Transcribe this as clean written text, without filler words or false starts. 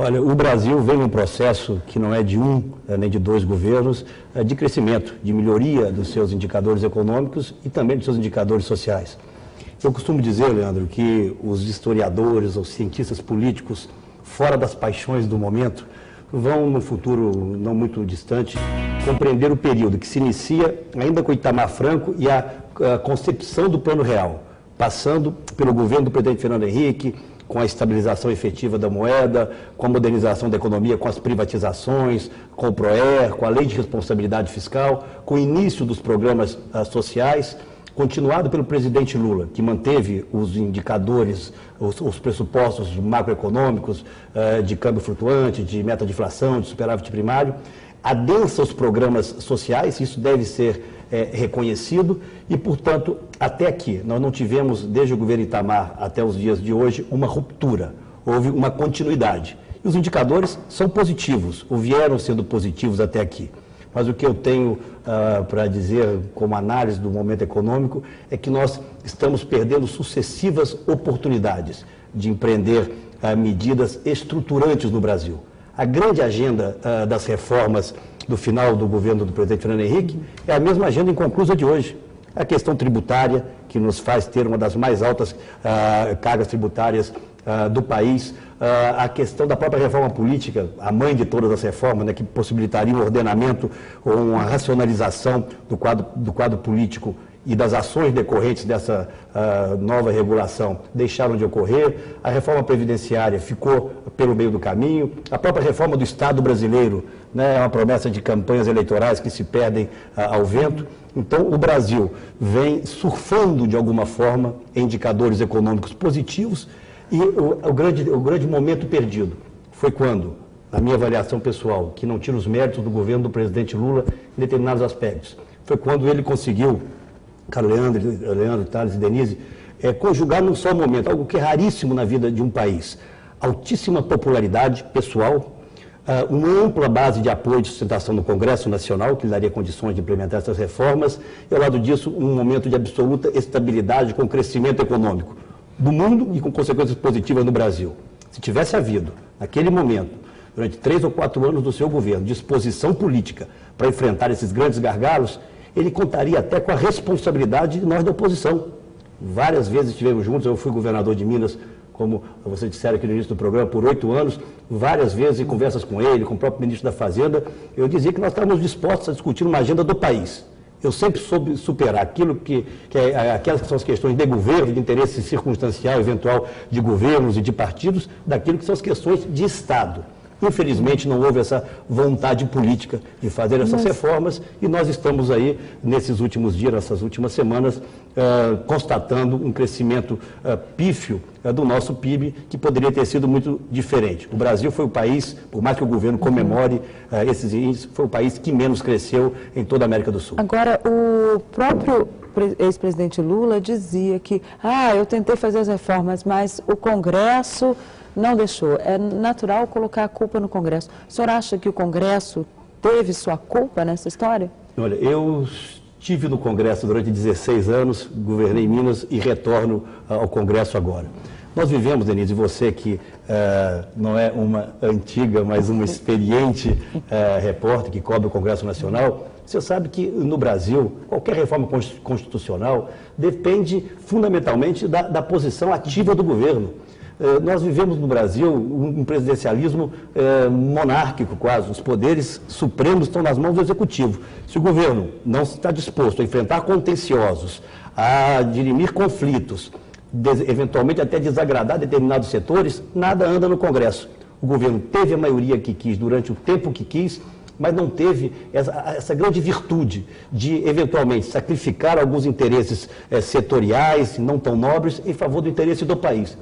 Olha, o Brasil vem num processo que não é de um nem de dois governos, de crescimento, de melhoria dos seus indicadores econômicos e também dos seus indicadores sociais. Eu costumo dizer, Leandro, que os historiadores, os cientistas políticos, fora das paixões do momento, vão, no futuro não muito distante, compreender o período que se inicia ainda com Itamar Franco e a concepção do Plano Real, passando pelo governo do presidente Fernando Henrique, com a estabilização efetiva da moeda, com a modernização da economia, com as privatizações, com o PROER, com a lei de responsabilidade fiscal, com o início dos programas sociais, continuado pelo presidente Lula, que manteve os indicadores, os pressupostos macroeconômicos, de câmbio flutuante, de meta de inflação, de superávit primário, adensa os programas sociais, isso deve ser reconhecido e, portanto, até aqui, nós não tivemos, desde o governo Itamar até os dias de hoje, uma ruptura, houve uma continuidade. E os indicadores são positivos, ou vieram sendo positivos até aqui. Mas o que eu tenho para dizer como análise do momento econômico é que nós estamos perdendo sucessivas oportunidades de empreender medidas estruturantes no Brasil. A grande agenda das reformas do final do governo do presidente Fernando Henrique é a mesma agenda inconclusa de hoje. A questão tributária, que nos faz ter uma das mais altas cargas tributárias do país, a questão da própria reforma política, a mãe de todas as reformas, né, que possibilitaria um ordenamento ou uma racionalização do quadro político e das ações decorrentes dessa nova regulação deixaram de ocorrer, a reforma previdenciária ficou pelo meio do caminho, a própria reforma do Estado brasileiro, né, é uma promessa de campanhas eleitorais que se perdem ao vento. Então, o Brasil vem surfando de alguma forma em indicadores econômicos positivos e o grande momento perdido foi quando, na minha avaliação pessoal, que não tira os méritos do governo do presidente Lula em determinados aspectos, foi quando ele conseguiu, Carlos Leandro, Thales e Denise, conjugar num só momento, algo que é raríssimo na vida de um país, altíssima popularidade pessoal, uma ampla base de apoio e de sustentação no Congresso Nacional, que lhe daria condições de implementar essas reformas, e ao lado disso, um momento de absoluta estabilidade com crescimento econômico do mundo e com consequências positivas no Brasil. Se tivesse havido, naquele momento, durante 3 ou 4 anos do seu governo, disposição política para enfrentar esses grandes gargalos, ele contaria até com a responsabilidade de nós da oposição. Várias vezes estivemos juntos, eu fui governador de Minas, como vocês disseram aqui no início do programa, por 8 anos, várias vezes em conversas com ele, com o próprio ministro da Fazenda, eu dizia que nós estávamos dispostos a discutir uma agenda do país. Eu sempre soube superar aquelas que são as questões de governo, de interesse circunstancial, eventual de governos e de partidos, daquilo que são as questões de Estado. Infelizmente, não houve essa vontade política de fazer essas reformas e nós estamos aí, nesses últimos dias, nessas últimas semanas, constatando um crescimento pífio do nosso PIB, que poderia ter sido muito diferente. O Brasil foi o país, por mais que o governo comemore esses índices, foi o país que menos cresceu em toda a América do Sul. Agora, o próprio ex-presidente Lula dizia que, eu tentei fazer as reformas, mas o Congresso não deixou. É natural colocar a culpa no Congresso. O senhor acha que o Congresso teve sua culpa nessa história? Olha, eu estive no Congresso durante 16 anos, governei Minas e retorno ao Congresso agora. Nós vivemos, Denise, você que não é uma antiga, mas uma experiente repórter que cobre o Congresso Nacional, você sabe que no Brasil, qualquer reforma constitucional depende fundamentalmente da posição ativa do governo. Nós vivemos no Brasil um presidencialismo monárquico quase, os poderes supremos estão nas mãos do Executivo. Se o governo não está disposto a enfrentar contenciosos, a dirimir conflitos, eventualmente até desagradar determinados setores, nada anda no Congresso. O governo teve a maioria que quis durante o tempo que quis, mas não teve essa grande virtude de, eventualmente, sacrificar alguns interesses setoriais, não tão nobres, em favor do interesse do país.